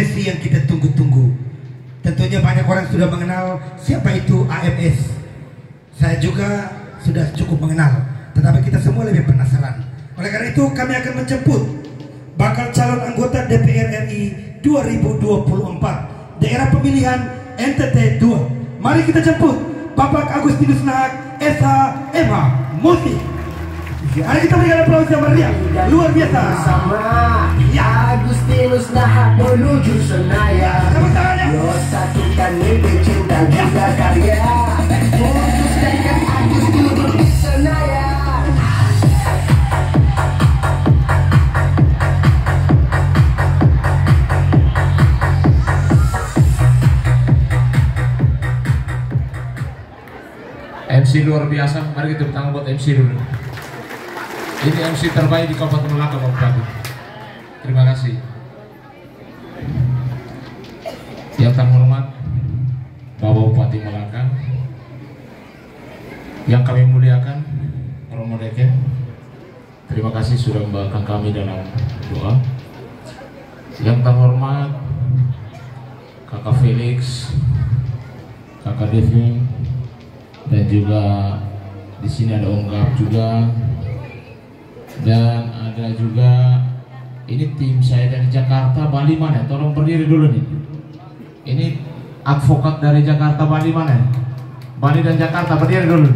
prosesi yang kita tunggu-tunggu. Tentunya banyak orang sudah mengenal siapa itu AMS. Saya juga sudah cukup mengenal, tetapi kita semua lebih penasaran. Oleh karena itu kami akan menjemput bakal calon anggota DPR RI 2024 daerah pemilihan NTT 2. Mari kita jemput Bapak Agustinus Nahak SH-MH Musi. Mari kita berikan aplaus yang meriah, luar biasa. Bersama Agustinus Nahak menuju Senayan. Tepuk tangannya. Yo satukan mimpi cinta juga karya. Putuskan Agus duduk di Senayan. MC luar biasa, mari kita bertanggung buat MC dulu. Ini MC terbaik di Kabupaten Melaka, Bapak Bupati. Terima kasih. Yang terhormat Bapak Bupati Melaka, yang kami muliakan Romo Deken, terima kasih sudah membawakan kami dalam doa. Yang terhormat Kakak Felix, Kakak Devin, dan juga di sini ada Om Gap juga, dan ada juga ini tim saya dari Jakarta. Bali mana? Tolong berdiri dulu nih. Ini advokat dari Jakarta, Bali mana? Bali dan Jakarta berdiri dulu.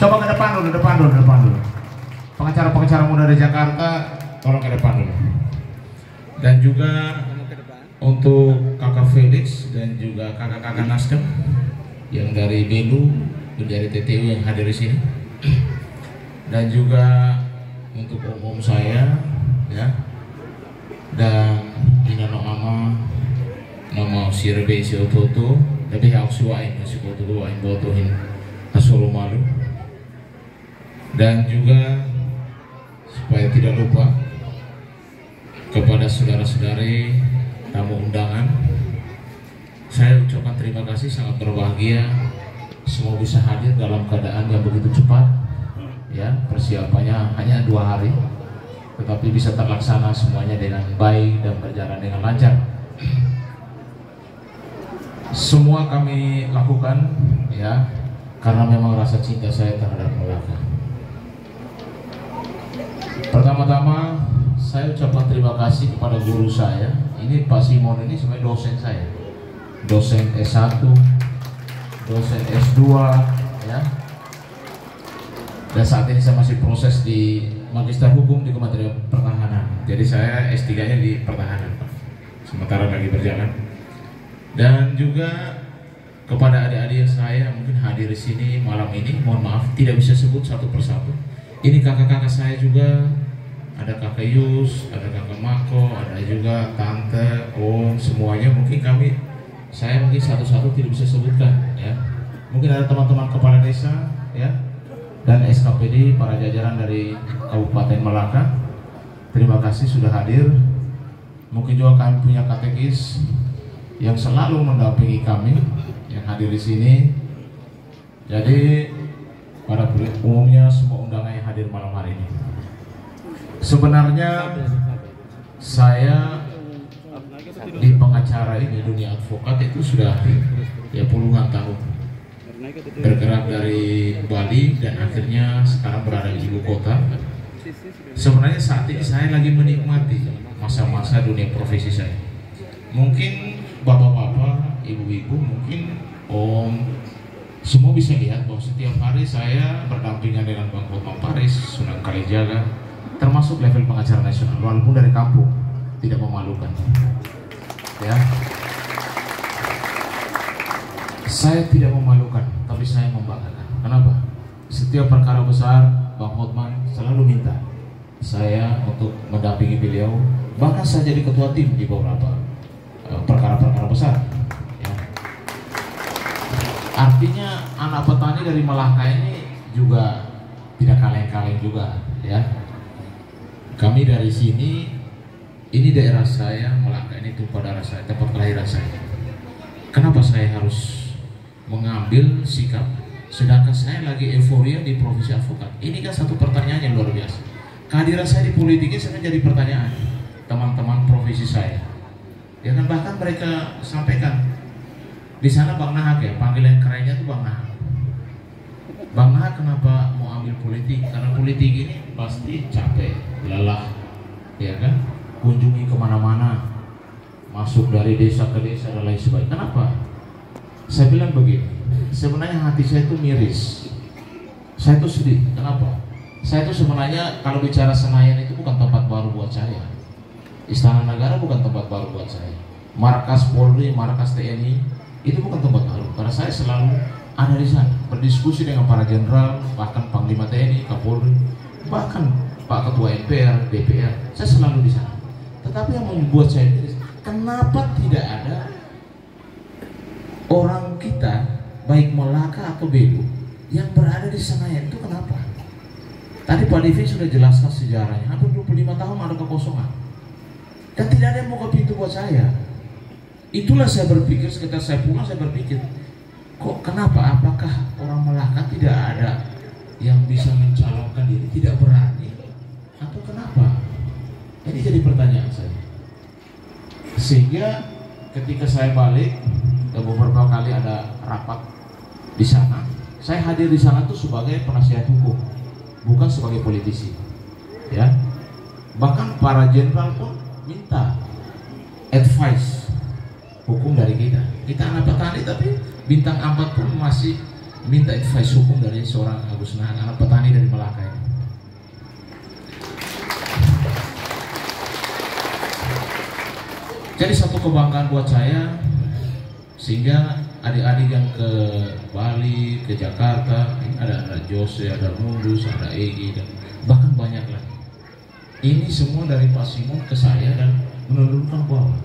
Coba ke depan dulu, depan dulu. Pengacara muda dari Jakarta, tolong ke depan dulu. Dan juga untuk Kakak Felix dan juga kakak-kakak Nasdem yang dari Belu dan dari TTU yang hadir di sini. Dan juga untuk om saya ya, dan inano ama nama sirbe si ototo tapi hak suain si ototo ain botohin hasulu malu. Dan juga supaya tidak lupa kepada saudara-saudari tamu undangan, saya ucapkan terima kasih, sangat berbahagia semua bisa hadir dalam keadaan yang begitu cepat. Ya, persiapannya hanya 2 hari, tetapi bisa terlaksana semuanya dengan baik dan berjalan dengan lancar. Semua kami lakukan ya karena memang rasa cinta saya terhadap Melaka. Pertama-tama saya ucapkan terima kasih kepada guru saya. Ini Pak Simon ini sebagai dosen saya, dosen S1, dosen S2 ya. Dan saat ini saya masih proses di Magister Hukum di Kementerian Pertahanan. Jadi saya S3-nya di Pertahanan, Pak. Sementara lagi berjalan. Dan juga kepada adik-adik saya yang mungkin hadir di sini malam ini, mohon maaf tidak bisa sebut satu persatu. Ini kakak-kakak saya juga, ada kakak Yus, ada kakak Mako, ada juga tante, om, semuanya mungkin saya mungkin satu-satu tidak bisa sebutkan ya. Mungkin ada teman-teman kepala desa ya, dan SKPD, para jajaran dari Kabupaten Melaka, terima kasih sudah hadir. Mungkin juga kami punya katekis yang selalu mendampingi kami yang hadir di sini. Jadi pada umumnya semua undangan yang hadir malam hari ini. Sebenarnya saya di pengacara ini, dunia advokat itu sudah ya puluhan tahun. Bergerak dari Bali dan akhirnya sekarang berada di ibu kota. Sebenarnya saat ini saya lagi menikmati masa-masa dunia profesi saya. Mungkin bapak-bapak, ibu-ibu, mungkin om, semua bisa lihat bahwa setiap hari saya berdampingan dengan Bang Hotman Paris, Sunan Kalijaga, termasuk level pengacara nasional, walaupun dari kampung, tidak memalukan. Ya. Saya tidak memalukan, tapi saya membanggakan. Kenapa? Setiap perkara besar, Bang Hotman selalu minta saya untuk mendampingi beliau. Bahkan saya jadi ketua tim di beberapa perkara-perkara besar. Ya. Artinya anak petani dari Melaka ini juga tidak kaleng-kaleng juga. Ya. Kami dari sini, ini daerah saya, Melaka ini tumpah darah saya, tempat kelahiran saya. Kenapa saya harus mengambil sikap sedangkan saya lagi euforia di profesi advokat? Ini kan satu pertanyaan yang luar biasa. Kehadiran saya di politik ini sebenarnya jadi pertanyaan teman-teman profesi saya. Ya kan, bahkan mereka sampaikan di sana Bang Nahak ya, panggilan kerennya itu Bang Nahak. Bang Nahak kenapa mau ambil politik? Karena politik ini pasti capek, lelah, ya kan? Kunjungi kemana-mana, masuk dari desa ke desa dan lain sebagainya. Kenapa? Saya bilang begini, sebenarnya hati saya itu miris. Saya itu sedih. Kenapa? Saya itu sebenarnya kalau bicara Senayan itu bukan tempat baru buat saya. Istana Negara bukan tempat baru buat saya. Markas Polri, markas TNI itu bukan tempat baru. Karena saya selalu ada di sana, berdiskusi dengan para jenderal, bahkan Panglima TNI, Kapolri, bahkan Pak Ketua MPR, DPR. Saya selalu di sana. Tetapi yang membuat saya miris, kenapa tidak ada orang kita, baik Melaka atau Belu, yang berada di Senayan itu kenapa? Tadi Pak Devi sudah jelaskan sejarahnya, hampir 25 tahun ada kekosongan. Dan tidak ada yang mau ke pintu buat saya. Itulah saya berpikir, sekitar saya pulang saya berpikir, kok kenapa? Apakah orang Melaka tidak ada yang bisa mencalonkan diri, tidak berani? Atau kenapa? Ini jadi pertanyaan saya. Sehingga ketika saya balik, beberapa kali ada rapat di sana, saya hadir di sana tuh sebagai penasihat hukum, bukan sebagai politisi. Ya, bahkan para jenderal pun minta advice hukum dari kita. Kita anak petani tapi bintang 4 pun masih minta advice hukum dari seorang Agus Nahak, anak petani dari Melaka ini. Jadi satu kebanggaan buat saya, sehingga adik-adik yang ke Bali, ke Jakarta, ini ada Jose, ada Mundus, ada Egi, dan bahkan banyak lagi. Ini semua dari Pak Simon ke saya dan menurunkan bahwa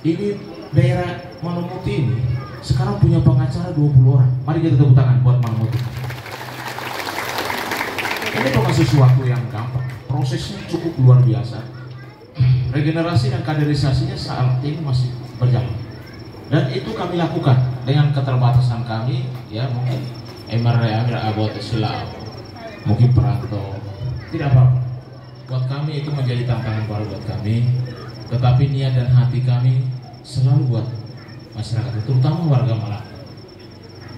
ini daerah Manomuti ini sekarang punya pengacara 20 orang. Mari kita tepuk tangan buat Manomuti. Ini bukan sesuatu yang gampang, prosesnya cukup luar biasa. Regenerasi dan kaderisasinya saat ini masih berjalan. Dan itu kami lakukan dengan keterbatasan kami, ya mungkin MRA abot Islam, mungkin perantau, tidak apa-apa. Buat kami itu menjadi tantangan baru buat kami, tetapi niat dan hati kami selalu buat masyarakat, terutama warga Melaka.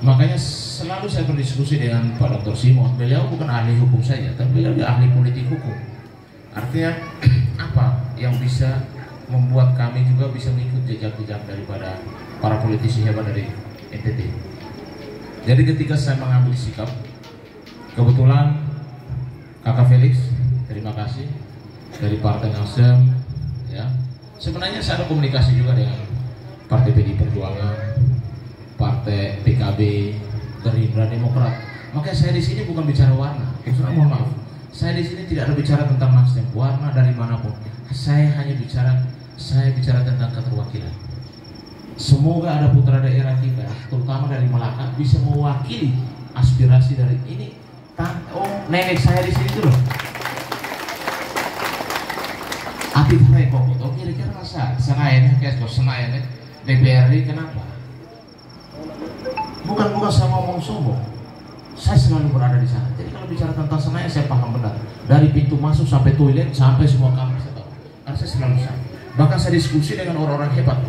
Makanya selalu saya berdiskusi dengan Pak Dr. Simon. Beliau bukan ahli hukum saja, tapi beliau ahli politik hukum. Artinya apa yang bisa membuat kami juga bisa mengikut jejak-jejak daripada para politisi hebat dari NTT. Jadi ketika saya mengambil sikap, kebetulan Kakak Felix, terima kasih dari Partai Nasdem, ya. Sebenarnya saya ada komunikasi juga dengan Partai PD Perjuangan, Partai PKB, Gerindra, Demokrat. Makanya saya di sini bukan bicara warna. Mohon maaf, saya di sini tidak ada bicara tentang Nasdem, warna dari manapun. Saya hanya bicara tentang keterwakilan. Semoga ada putra daerah kita, terutama dari Melaka, bisa mewakili aspirasi dari ini. Nenek saya di sini tuh loh. Api mereka kok, kira-kira rasa Senayan, kayak Senayan, DPRD kenapa? Bukan saya ngomong sombong. Saya selalu berada di sana. Jadi kalau bicara tentang Senayan saya paham benar. Dari pintu masuk sampai toilet sampai semua kamar saya tahu. Karena saya selalu sana. Bahkan saya diskusi dengan orang-orang hebat.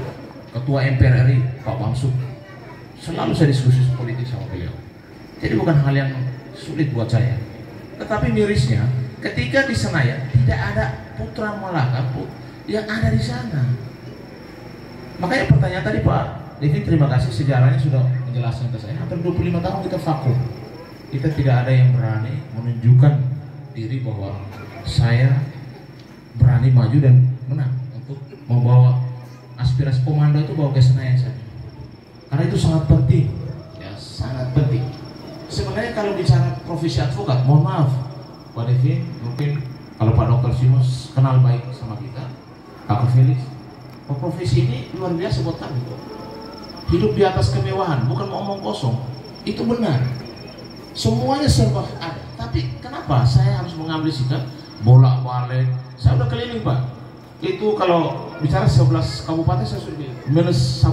Ketua MPR RI, Pak Bamsud. Selalu saya diskusi politik sama beliau. Jadi bukan hal yang sulit buat saya. Tetapi mirisnya, ketika di Senayan tidak ada putra Melaka pun yang ada di sana. Makanya pertanyaan tadi Pak Devi, terima kasih sejarahnya sudah menjelaskan ke saya. Hampir 25 tahun kita vakum. Kita tidak ada yang berani menunjukkan diri bahwa saya berani maju dan menang untuk membawa aspirasi komando itu bawa ke Senayan saja. Karena itu sangat penting, ya sangat penting. Sebenarnya kalau bicara profesi advokat, mohon maaf Pak Devi, mungkin kalau Pak Dr. Simos kenal baik sama kita, Kakak Felix, profesi ini luar biasa buat kami. Hidup di atas kemewahan, bukan ngomong kosong. Itu benar. Semuanya serba ada. Tapi kenapa saya harus mengambil sikap bolak-balik? Saya udah keliling Pak. Itu kalau bicara 11 kabupaten saya sudah minus 1.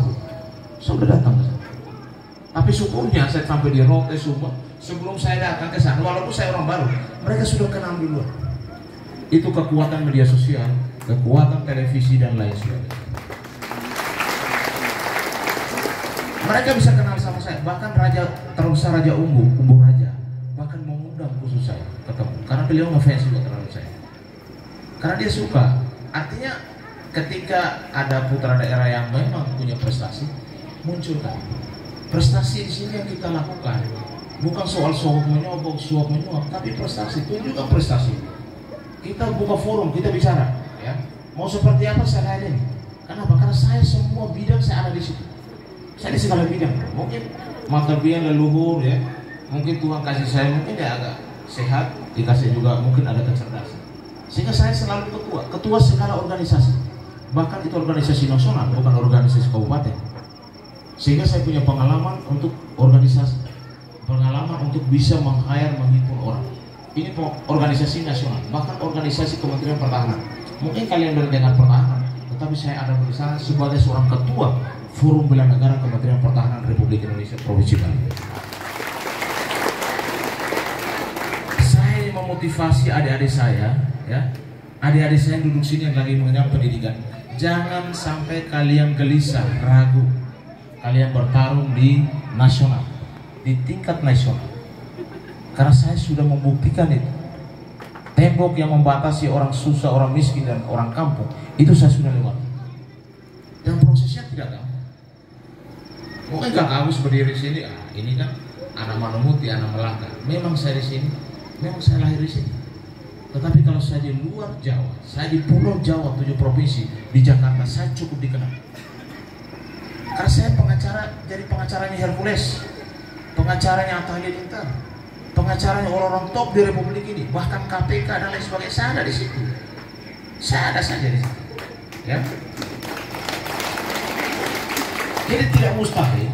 Saya udah datang ke sana. Tapi syukurnya saya sampai di Rote, Sumba. Sebelum saya datang ke sana, walaupun saya orang baru, mereka sudah kenal duluan. Itu kekuatan media sosial, kekuatan televisi dan lain sebagainya. Mereka bisa kenal sama saya, bahkan Raja terbesar Raja Umbu Raja, bahkan mengundang khusus saya ketemu, karena beliau ngefans juga terhadap saya, karena dia suka. Artinya ketika ada putra daerah yang memang punya prestasi, munculkan prestasi di sini yang kita lakukan, bukan soal suap menyuap, tapi prestasi, tunjukkan prestasi. Kita buka forum, kita bicara, ya. Mau seperti apa saya hadir. Kenapa? Karena saya semua bidang saya ada di situ. Saya di segala bidang. Mungkin mata biang leluhur, ya. Mungkin Tuhan kasih saya mungkin dia agak sehat, dikasih juga mungkin ada kecerdasan. Sehingga saya selalu ketua segala organisasi. Bahkan itu organisasi nasional, bukan organisasi kabupaten. Sehingga saya punya pengalaman untuk organisasi, pengalaman untuk bisa menghimpun orang. Ini organisasi nasional, bahkan organisasi Kementerian Pertahanan. Mungkin kalian mendengar pertahanan, tetapi saya ada di sana sebagai seorang ketua Forum Bela Negara Kementerian Pertahanan Republik Indonesia Provinsi Bali. Saya memotivasi adik-adik saya, ya, adik-adik saya yang duduk sini yang lagi mengenyam pendidikan. Jangan sampai kalian gelisah, ragu. Kalian bertarung di nasional, di tingkat nasional. Karena saya sudah membuktikan itu. Tembok yang membatasi orang susah, orang miskin, dan orang kampung, itu saya sudah lewati. Dan prosesnya tidak gampang. Mungkin Kak Agus berdiri di sini, ini kan anak Manumuti, anak Melaka. Memang saya di sini, memang saya lahir di sini. Tetapi kalau saya di luar Jawa, saya di Pulau Jawa 7 provinsi, di Jakarta, saya cukup dikenal. Karena saya pengacara, jadi pengacaranya Hercules, pengacaranya Atta Halilintar, pengacaranya orang-orang top di Republik ini, bahkan KPK dan lain sebagainya. Saya ada di situ. Saya ada saja di situ. Ya. Jadi tidak mustahil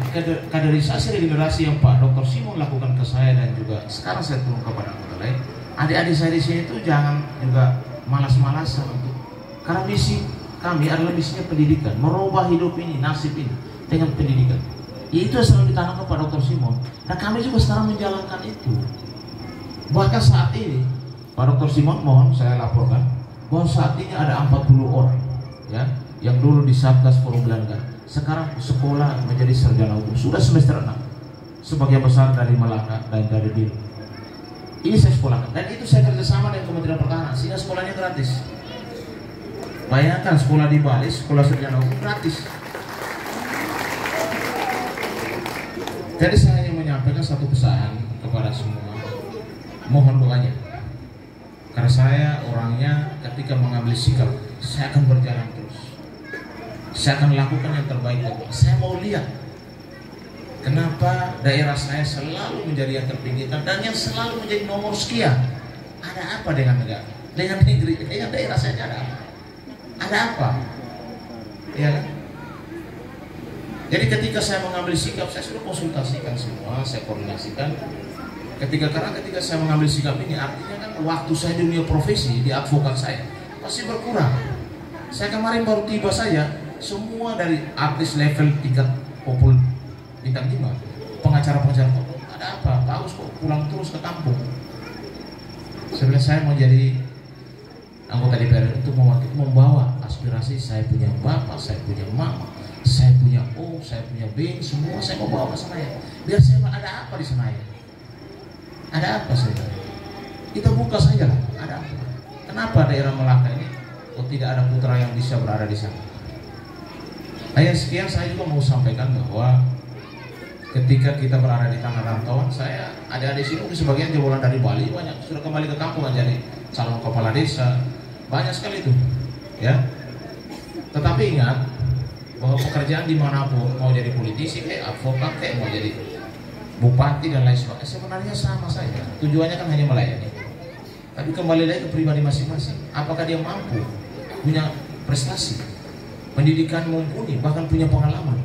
kaderisasi regenerasi yang Pak Dr. Simon lakukan ke saya dan juga sekarang saya turun kepada anggota lain. Adik-adik saya di sini itu jangan juga malas-malasan untuk, karena misi kami adalah misinya pendidikan, merubah hidup ini, nasib ini dengan pendidikan. Itu yang selalu ditanamkan Pak Dr. Simon. Dan kami juga sekarang menjalankan itu. Bahkan saat ini Pak Dr. Simon, mohon saya laporkan bahwa saat ini ada 40 orang, ya, yang dulu di Satgas Forum Bela Negara, sekarang sekolah menjadi sarjana hukum, sudah semester 6, sebagian besar dari Melaka dan dari Biru. Ini saya sekolahkan, dan itu saya kerjasama dengan Kementerian Pertahanan, sehingga sekolahnya gratis. Bayangkan sekolah di Bali, sekolah sarjana hukum gratis. Jadi saya hanya menyampaikan satu pesan kepada semua, mohon doanya. Karena saya orangnya ketika mengambil sikap, saya akan berjalan terus. Saya akan lakukan yang terbaik. Saya mau lihat kenapa daerah saya selalu menjadi yang terpinggirkan dan yang selalu menjadi nomor sekian. Ada apa dengan negara, dengan negeri, dengan daerah saya ada apa? Ada apa? Ya kan? Jadi ketika saya mengambil sikap, saya sudah konsultasikan semua, saya koordinasikan. Ketika saya mengambil sikap ini, artinya kan waktu saya di dunia profesi, di advokat saya pasti berkurang. Saya kemarin baru tiba saja, semua dari artis level tingkat popul bintang 5, pengacara-pengacara, ada apa? Pak Agus kok pulang terus ke kampung? Sebenarnya saya mau jadi anggota DPR untuk membawa aspirasi. Saya punya bapak, saya punya mama, saya punya O, saya punya B, semua saya mau bawa ke Senayan. Biar saya ada apa di Senayan? Ada apa saja? Kita buka saja lah. Ada apa? Kenapa daerah Melaka ini kok tidak ada putra yang bisa berada di sana? Ayat sekian saya juga mau sampaikan bahwa ketika kita berada di tanah rantauan, saya ada di sini sebagian jebolan dari Bali, banyak sudah kembali ke kampung jadi calon kepala desa, banyak sekali itu, ya. Tetapi ingat bahwa pekerjaan dimanapun, mau jadi politisi, kayak advokat, kayak mau jadi bupati dan lain sebagainya, sebenarnya sama saja. Tujuannya kan hanya melayani. Tapi kembali lagi ke pribadi masing-masing. Apakah dia mampu, punya prestasi, pendidikan mumpuni, bahkan punya pengalaman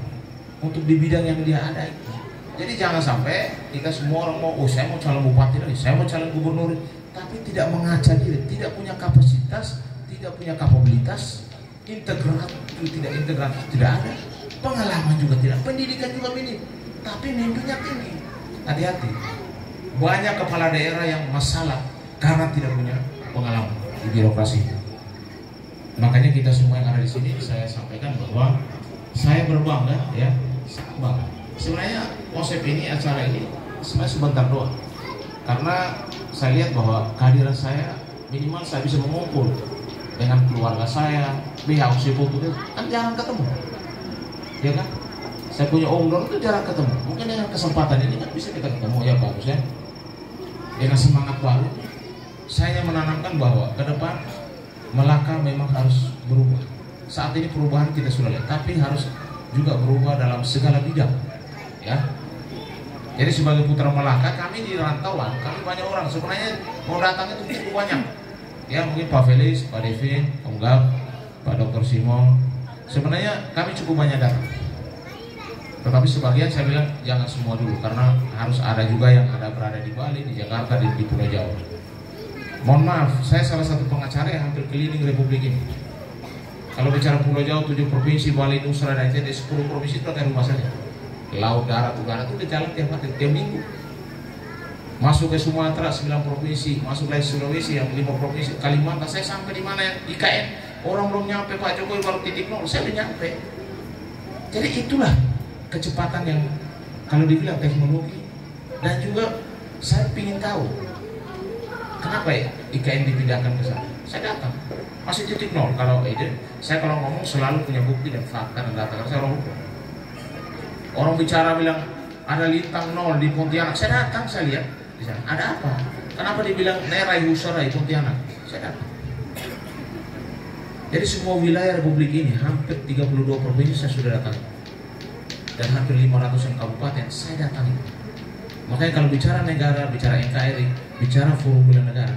untuk di bidang yang dia ada itu. Jadi jangan sampai kita semua orang mau, oh saya mau calon bupati lagi, saya mau calon gubernur, tapi tidak mengaca diri, tidak punya kapasitas, tidak punya kapabilitas, integratif, tidak ada, pengalaman juga tidak, pendidikan juga minim, tapi mimpinya tinggi. Hati-hati, banyak kepala daerah yang masalah karena tidak punya pengalaman di birokrasi. Makanya kita semua yang ada di sini, saya sampaikan bahwa saya berbangga, ya, sangat bangga Sebenarnya konsep ini, acara ini sebenarnya sebentar doang. Karena saya lihat bahwa kehadiran saya minimal saya bisa mengumpul dengan keluarga saya, pihak foto kan jarang ketemu, ya kan? Saya punya om itu jarang ketemu. Mungkin dengan kesempatan ini kan bisa kita ketemu, ya bagus ya. Dengan semangat baru, saya menanamkan bahwa ke depan Melaka memang harus berubah. Saat ini perubahan kita sudah lihat, tapi harus juga berubah dalam segala bidang, ya. Jadi sebagai putra Melaka, kami di rantauan, kami banyak orang sebenarnya mau datang itu cukup banyak. Ya mungkin Pak Felix, Pak Devin, Om Gab, Pak Dr. Simon. Sebenarnya kami cukup banyak datang. Tetapi sebagian saya bilang jangan semua dulu, karena harus ada juga yang ada berada di Bali, di Jakarta, di Pulau Jawa. Mohon maaf, saya salah satu pengacara yang hampir keliling Republik ini. Kalau bicara Pulau Jawa, 7 provinsi, Bali, Nusa, dan Aceh, 10 provinsi itu ada rumah saja. Laut, darat, udara itu udah jalan tiap hari, tiap minggu. Masuk ke Sumatera 9 provinsi, masuk ke Sulawesi yang 5 provinsi, Kalimantan. Saya sampai di mana yang IKN, orang belum nyampe, Pak Jokowi baru titik nol, saya udah nyampe. Jadi itulah kecepatan yang kalau dibilang teknologi. Dan juga saya ingin tahu kenapa ya IKN dipindahkan ke sana. Saya datang masih titik nol. Kalau saya kalau ngomong selalu punya bukti dan fakta dan data, karena saya orang hukum. Orang bicara bilang ada lintang nol di Pontianak, saya datang, saya lihat di sana. Ada apa? Kenapa dibilang Nerai Husara di Pontianak? Saya datang. Jadi semua wilayah Republik ini hampir 32 provinsi saya sudah datang. Dan hampir 500-an kabupaten saya datangi. Makanya kalau bicara negara, bicara NKRI, bicara forum bela negara,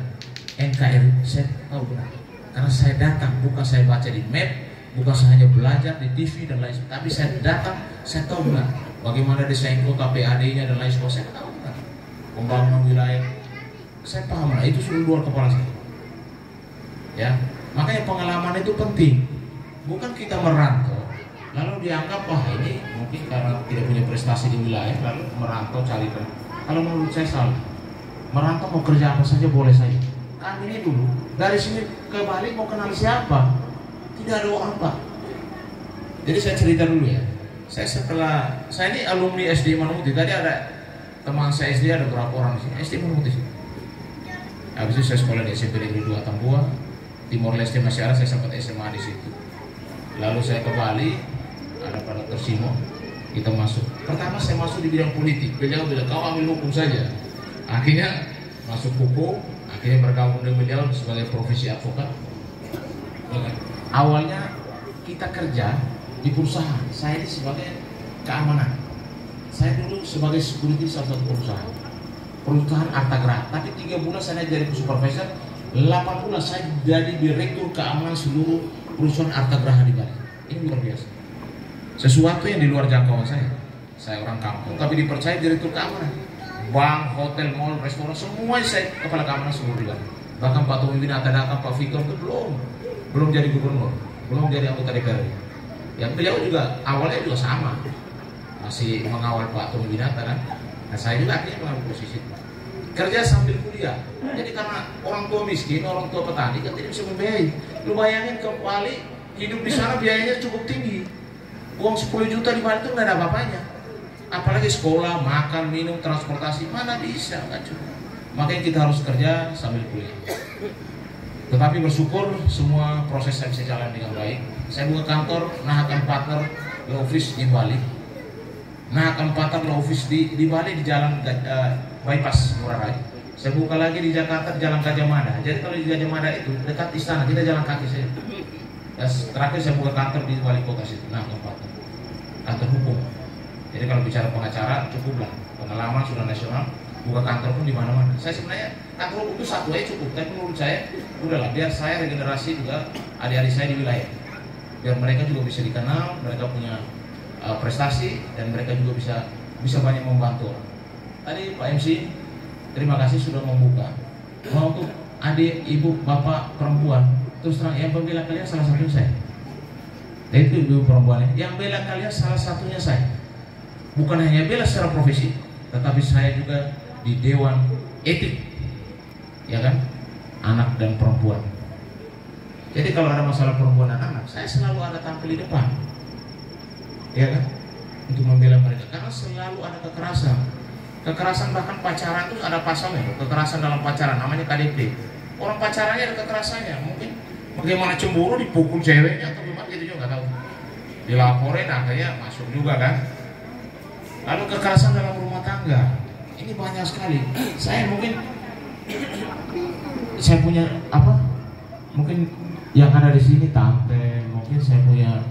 NKRI saya tahu benar. Karena saya datang, bukan saya baca di map, bukan saya hanya belajar di TV dan lain sebagainya, tapi saya datang, saya tahu benar bagaimana desain kota, PAD-nya dan lain sebagainya. Saya tahu benar pembangunan wilayah, saya paham lah, itu sudah luar kepala saya. Ya, makanya pengalaman itu penting. Bukan kita merantau lalu dianggap wah ini mungkin karena tidak punya prestasi di wilayah lalu merantau cari kerja. Kalau menurut saya salah. Merantau mau kerja apa saja boleh saja. Kami ini dulu dari sini ke Bali mau kenal siapa? Tidak ada orang Pak. Jadi saya cerita dulu ya. Saya ini alumni SD Manuti. Tadi ada teman saya SD, ada berapa orang di sini? SD Manuti sih. Habis itu saya sekolah di SMP Negeri 2 Tambua. Timor Leste masih ada, saya sempat SMA di situ. Lalu saya ke Bali, ada Pak Dr. Simon, kita masuk. Pertama saya masuk di bidang politik. Beliau bilang kau ambil hukum saja. Akhirnya masuk hukum, akhirnya bergabung dengan beliau sebagai profesi advokat. Awalnya kita kerja di perusahaan. Saya ini sebagai keamanan. Saya dulu sebagai security salah satu perusahaan Artagra. Tapi 3 bulan saya jadi supervisor, 8 bulan saya jadi direktur keamanan seluruh perusahaan Artagraha di Bali. Ini luar biasa. Sesuatu yang di luar jangkauan saya. Saya orang kampung, tapi dipercaya direktur keamanan. Bank, hotel, mall, restoran, semua saya kepala keamanan seluruh di Bali. Bahkan Pak Tommy Winata datang, Pak Victor itu belum jadi gubernur, belum jadi anggota DPR. Yang beliau juga awalnya juga sama, masih mengawal Pak Tommy Winata kan. Nah saya juga akhirnya mengambil posisi itu. Kerja sambil kuliah. Jadi karena orang tua miskin, orang tua petani kan tidak bisa membiayai. Lu bayangin ke Bali, hidup di sana biayanya cukup tinggi. Uang 10 juta di Bali itu nggak ada apa-apanya. Apalagi sekolah, makan, minum, transportasi, mana bisa, nggak cukup. Makanya kita harus kerja sambil kuliah. Tetapi bersyukur semua proses saya bisa jalan dengan baik. Saya buka kantor, Nahakan Partner Law Office di Bali. Nahakan Partner Law Office di Bali di jalan bypass Ngurah Rai. Saya buka lagi di Jakarta di Jalan Gajah Mada. Jadi kalau di Gajah Mada itu dekat istana, kita jalan kaki saja. Terakhir saya buka kantor di wali kota situ, kantor hukum. Jadi kalau bicara pengacara cukuplah, pengalaman sudah nasional, buka kantor pun di mana-mana. Saya sebenarnya kantor hukum itu satu aja cukup, tapi menurut saya udahlah biar saya regenerasi juga adik-adik saya di wilayah, biar mereka juga bisa dikenal, mereka punya prestasi dan mereka juga bisa banyak membantu. Tadi Pak MC, terima kasih sudah membuka. Mau untuk adik, ibu, bapak, perempuan, terus terang yang membela kalian salah satunya saya. Dan itu ibu perempuannya, yang bela kalian salah satunya saya. Bukan hanya bela secara profesi, tetapi saya juga di Dewan Etik, ya kan, anak dan perempuan. Jadi kalau ada masalah perempuan dan anak, saya selalu ada tampil di depan, ya kan, untuk membela mereka. karena selalu ada kekerasan. Kekerasan bahkan pacaran itu ada pasalnya, kekerasan dalam pacaran namanya KDP. Orang pacarannya ada kekerasannya, mungkin bagaimana cemburu dipukul ceweknya atau gimana gitu juga nggak tahu. Dilaporin akhirnya masuk juga kan. Lalu kekerasan dalam rumah tangga, ini banyak sekali. Saya punya apa? Mungkin yang ada di sini tante, mungkin saya punya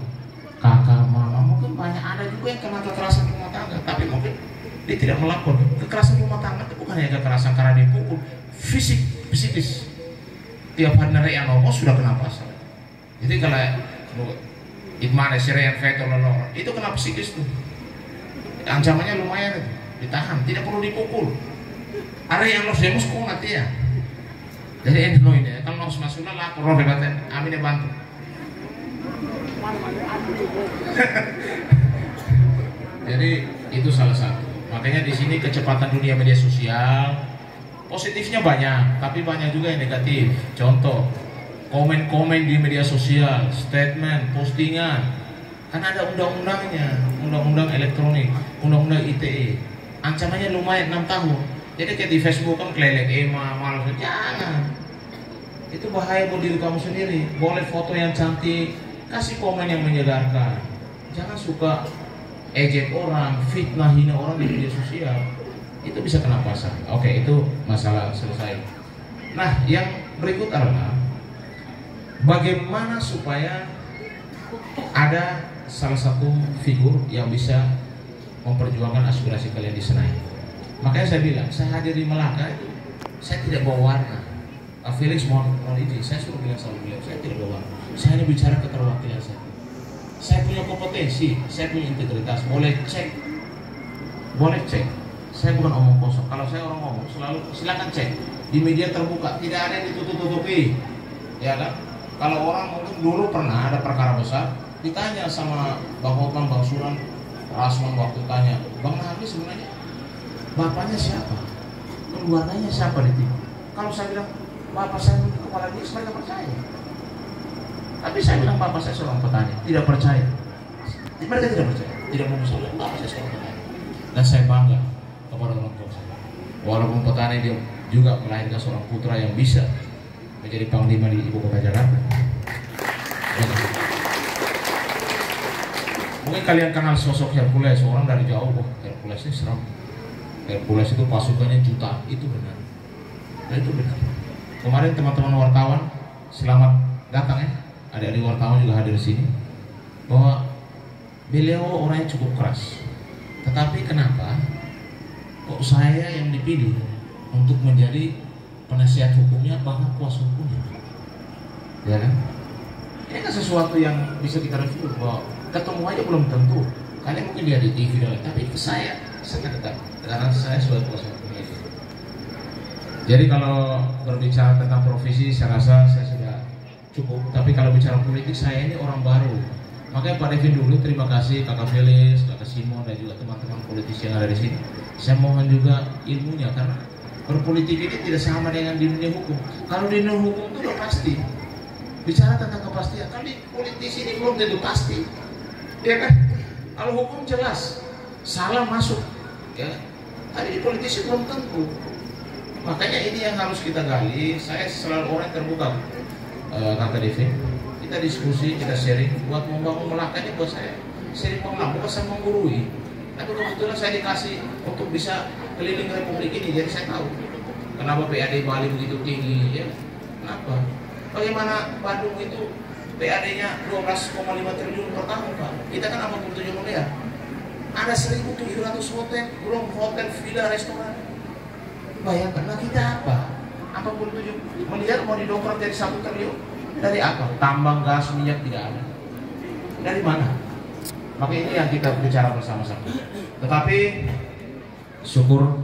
kakak, mama, mungkin banyak ada juga yang kena kekerasan rumah tangga, tapi mungkin dia tidak melapor. Kekerasan rumah tangga itu bukan hanya kekerasan karena dipukul, psikis. Tiap hari nari yang ngomong sudah kena pasal. Jadi kalau Itmane Sirian Veto lolor itu kena psikis tuh. Ancamannya lumayan itu, ditahan, tidak perlu dipukul. Ada yang los demos kok nanti ya. Jadi endno ini, kalau harus masuknya lapor roh debatnya, amin ya bantu. Jadi itu salah satu. Makanya di sini kecepatan dunia media sosial positifnya banyak, tapi banyak juga yang negatif. Contoh, komen-komen di media sosial, statement, postingan, kan ada undang-undangnya, undang-undang elektronik, undang-undang ITE. Ancamannya lumayan 6 tahun. Jadi kayak di Facebook kan kelelek malah jangan. Itu bahaya buat diri kamu sendiri. Boleh foto yang cantik, kasih komen yang menyegarkan. Jangan suka ejek orang, fitnah hina orang di media sosial. Itu bisa kena pasal. Oke, itu masalah selesai. Nah, yang berikut adalah bagaimana supaya ada salah satu figur yang bisa memperjuangkan aspirasi kalian di Senayan. Makanya saya bilang, saya hadir di Melaka itu saya tidak bawa warna. Felix mohon izin, saya suruh bilang sama beliau, saya tidak bawa warna. Saya hanya bicara keterwakilan saya. Saya punya kompetensi, saya punya integritas, boleh cek. Saya bukan omong kosong. Kalau saya orang ngomong selalu silakan cek di media terbuka, tidak ada yang ditutup-tutupi, ya kan? Kalau orang mungkin dulu pernah ada perkara besar, ditanya sama Bang Hotman, Bang Suran, Rasman waktu tanya, Bang Nabi sebenarnya bapaknya siapa? Keluarganya siapa di tim? Kalau saya bilang bapak saya itu kepala desa, mereka percaya. Tapi saya bilang bapak saya seorang petani, tidak percaya. Mereka tidak percaya, tidak mau misalnya bapak saya seorang petani. Dan saya bangga kepada orang tua saya. Walaupun petani, dia juga melahirkan seorang putra yang bisa menjadi panglima di ibu kota Jakarta. Mungkin kalian kenal sosok Hercules, orang dari jauh, Hercules ini seram. Hercules itu pasukannya jutaan, itu benar. Nah, itu benar. Kemarin teman-teman wartawan, selamat datang ya. Adik-adik wartawan juga hadir di sini. Bahwa beliau orangnya cukup keras. Tetapi kenapa kok saya yang dipilih untuk menjadi penasihat hukumnya, bahkan kuasa hukumnya? Ya kan? Ini kan sesuatu yang bisa kita review, bahwa ketemu aja belum tentu. Kalian mungkin lihat di TV, tapi ke saya sangat dekat karena saya sebagai kuasa hukumnya. Jadi kalau berbicara tentang profesi, saya rasa saya sudah cukup. Tapi kalau bicara politik, saya ini orang baru. Makanya Pak Devin dulu, terima kasih Kakak Felix, Kakak Simon, dan juga teman-teman politisi yang ada di sini. Saya mohon juga ilmunya, karena berpolitik ini tidak sama dengan di dunia hukum. Kalau di dunia hukum itu udah pasti. Bicara tentang kepastian, kalau di politisi ini belum tentu pasti. Ya kan? Kalau hukum jelas, salah masuk. Ya. Tapi di politisi belum tentu. Makanya ini yang harus kita gali. Saya selalu orang terbuka, Kakak Devin. Kita diskusi, kita sharing, buat membangun Melaka ini buat saya sharing pengalaman, bukan saya menggurui. Tapi kebetulan saya dikasih untuk bisa keliling Republik ini, jadi saya tahu kenapa PAD Bali begitu tinggi, ya. Kenapa? Bagaimana Bandung itu PAD-nya 12,5 triliun per tahun, Pak. Kita kan 47 miliar. Ada 1.700 hotel, belum hotel, villa, restoran. Bayangkan, nah kita apa? 47 miliar mau didongkrak jadi 1 triliun. Dari apa? Tambang, gas, minyak tidak ada. Dari mana? Maka ini yang kita bicara bersama-sama. Tetapi syukur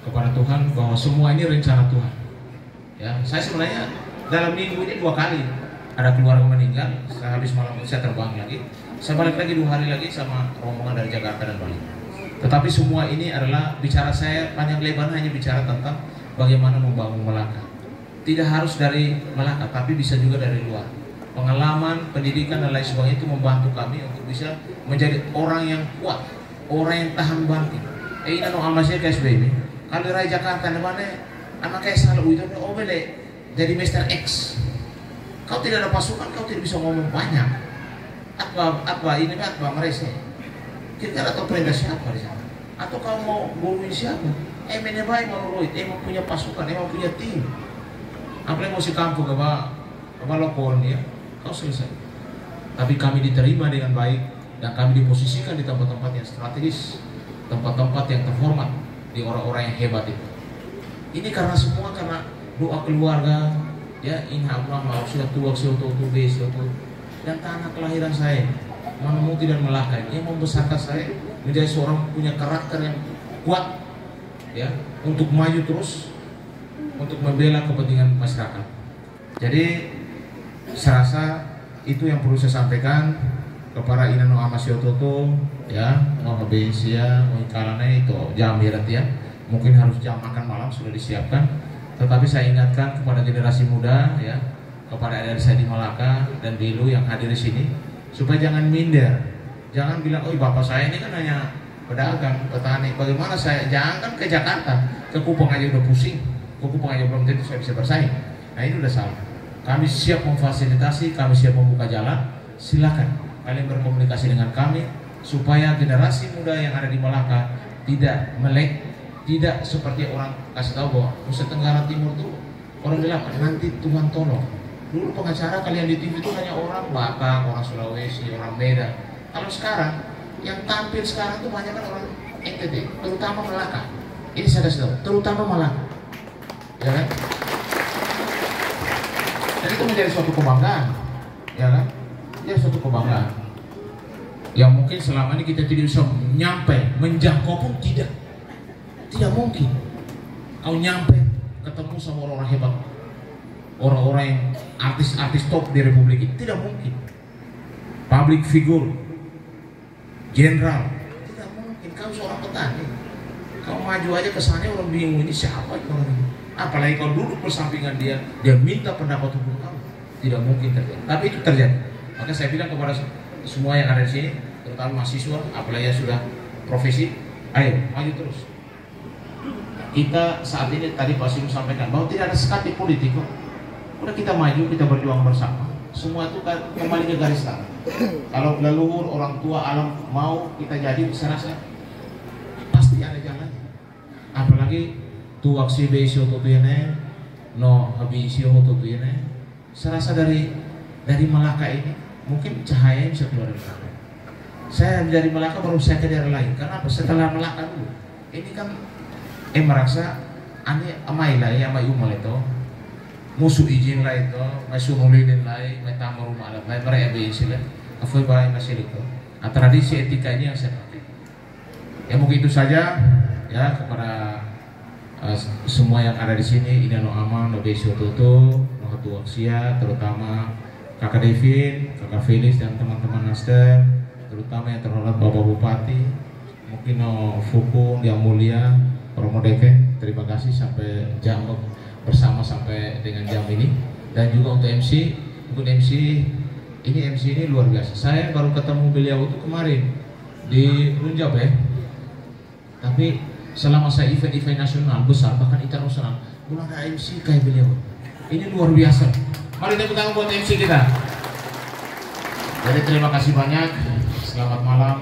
kepada Tuhan bahwa semua ini rencana Tuhan. Ya, saya sebenarnya dalam minggu ini 2 kali ada keluarga meninggal. Saya habis malam ini saya terbang lagi. Saya balik lagi 2 hari lagi sama rombongan dari Jakarta dan Bali. Tetapi semua ini adalah bicara saya panjang lebar hanya bicara tentang bagaimana membangun Melaka. Tidak harus dari Melaka, tapi bisa juga dari luar. Pengalaman, pendidikan dan lain sebagainya itu membantu kami untuk bisa menjadi orang yang kuat, orang yang tahan banting. Ini no amasnya KSB ini. Kalau Raya Jakarta mana anak kayak selalu itu bele jadi Mr. X. Kau tidak ada pasukan, kau tidak bisa ngomong banyak. Apa ini apa mereka? Kita atau perintah siapa di sana? Atau kau mau guluin siapa? Menebai mau roid, punya pasukan, punya tim. Apalagi mau si kampung apa lokon ya, kau selesai. Tapi kami diterima dengan baik dan kami diposisikan di tempat-tempat yang strategis, tempat-tempat yang terhormat, di orang-orang yang hebat itu. Ini karena semua karena doa keluarga, ya inha ulama sudah tua dan tanah kelahiran saya, Manamuti dan Melaka yang membesarkan saya menjadi seorang punya karakter yang kuat, ya untuk maju terus, untuk membela kepentingan masyarakat. Jadi saya rasa itu yang perlu saya sampaikan kepada Inano Amasiototo, ya mau kebesia, mau ikalana itu jam ya, mungkin harus jam makan malam sudah disiapkan. Tetapi saya ingatkan kepada generasi muda, ya kepada adik saya di Malaka dan di Lu yang hadir di sini, supaya jangan minder, jangan bilang, oh bapak saya ini kan hanya pedagang, petani, bagaimana saya, jangan kan ke Jakarta, ke Kupang aja udah pusing, ke Kupang aja belum tentu saya bisa bersaing. Nah ini udah salah. Kami siap memfasilitasi, kami siap membuka jalan, silakan kalian berkomunikasi dengan kami supaya generasi muda yang ada di Malaka tidak melek, tidak seperti orang kasih tahu bahwa Nusa Tenggara Timur tuh orang bilang nanti Tuhan tolong. Dulu pengacara kalian di TV itu hanya orang Batak, orang Sulawesi, orang Medan. Kalau sekarang yang tampil sekarang tuh banyak kan orang NTT, terutama Malaka. Ini saya kasih tahu, terutama Malaka, ya kan? Dan itu menjadi suatu kebanggaan, ya kan? Jadi suatu kebanggaan yang mungkin selama ini kita tidak bisa nyampe, menjangkau pun tidak mungkin. Kau nyampe ketemu sama orang-orang hebat, orang-orang yang artis-artis top di Republik ini, tidak mungkin. Public figure, jenderal, tidak mungkin. Kau seorang petani, kau maju aja ke sana orang bingung ini siapa orang ini. Apalagi kau duduk bersampingan dia minta pendapat hukum kamu, tidak mungkin terjadi. Tapi itu terjadi. Maka saya bilang kepada semua yang ada di sini, terutama mahasiswa, apalagi yang sudah profesi, ayo maju terus. Kita saat ini tadi Pak Sim sampaikan bahwa tidak ada sekat di politik kok. Udah kita maju, kita berjuang bersama. Semua itu kan kembali ke garis tangan. Kalau leluhur orang tua alam mau kita jadi, saya rasa pasti ada jalannya. Apalagi tuak si besio tutuene, no habisio tutuene. Saya rasa dari Malaka ini mungkin cahaya bisa keluar dari Malaka. Saya dari Malaka baru saya ke daerah lain. Karena apa? Setelah Malaka dulu, ini kan merasa ane amai lah ya amai umal itu musuh izin lah itu masuk nulidin lah meta rumah lah mereka bersih lah apa baik masih itu tradisi etika ini yang saya pakai. Ya mungkin itu saja ya kepada semua yang ada di sini. Ini no aman no besio toto no tuaksia, terutama Kakak Devin, Kakak Felix dan teman-teman Nasdem, terutama yang terhormat Bapak Bupati, mungkin no Fukun yang mulia Romo Deke, terima kasih sampai jam bersama sampai dengan jam ini. Dan juga untuk MC ini luar biasa. Saya baru ketemu beliau itu kemarin di Runjab ya. Tapi selama saya event-event nasional besar bahkan internasional belum ada MC kayak beliau. Ini luar biasa. Mari tepuk tangan buat MC kita. Jadi terima kasih banyak. Selamat malam.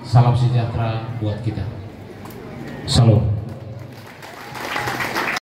Salam sejahtera buat kita. Salam.